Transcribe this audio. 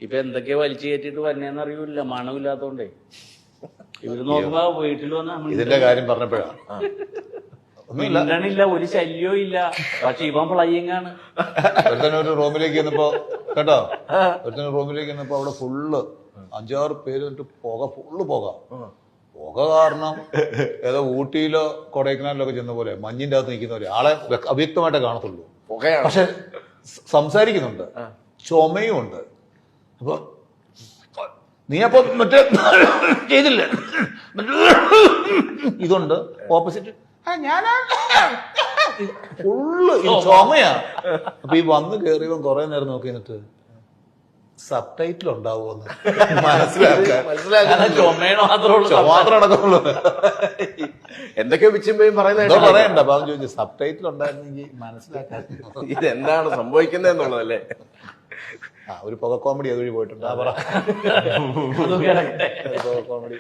ഇപ്പൊ എന്തൊക്കെയാ വലിച്ചു കയറ്റിട്ട് വന്നേന്ന് അറിയൂല, മണമില്ലാത്തോണ്ടേ. ഇവര് നോക്കുമ്പോ വീട്ടിൽ വന്ന ഇതിന്റെ കാര്യം പറഞ്ഞപ്പോഴാണ് മിണ്ടണില്ല, ഒരു ശല്യവും ഇല്ല. പക്ഷെ ഇവൻ ഫ്ലൈയിങ് ആണ്. ഒരു റൂമിലേക്ക് ചെന്നപ്പോ കേട്ടോ, ഒരുത്തന റൂമിലേക്ക് ചെന്നപ്പോ അവിടെ ഫുള്ള് 5-6 പേര് എന്നിട്ട് ഫുള്ള് പുക കാരണം ഏതോ ഊട്ടിയിലോ കൊടൈക്കനാലിലോ ഒക്കെ ചെന്ന പോലെ മഞ്ഞിന്റെ അകത്ത് നിൽക്കുന്ന പോലെ ആളെ അവ്യക്തമായിട്ടേ കാണത്തുള്ളൂ. പക്ഷെ സംസാരിക്കുന്നുണ്ട്, ചുമയും ഉണ്ട്. അപ്പൊ നീ അപ്പൊ മറ്റേ ചെയ്തില്ലേ ഇതുണ്ട് ഓപ്പോസിറ്റ് ഞാനാ ഫുള്ള് ചുമയാ. അപ്പൊ ഈ വന്ന് കയറിയവൻ കുറെ നേരം നോക്കി നിന്നിട്ട് സബ് ടൈറ്റിൽ ഉണ്ടാവുമെന്ന് മനസ്സിലാക്കാൻ ചുമയുടെ മാത്രമേ നടക്കുള്ളൂ. എന്തൊക്കെയോ പിച്ചുമ്പയും പറയണ്ട. അപ്പൊ അവൻ ചോദിച്ചു സബ് ടൈറ്റിൽ ഉണ്ടായിരുന്നെങ്കിൽ മനസ്സിലാക്കാൻ ഇതെന്താണ് സംഭവിക്കുന്നതെന്നുള്ളതല്ലേ. ഒരു പുക കോമഡി അതുവഴി പോയിട്ടുണ്ട്. കിടക്കട്ടെ. പുക കോമഡി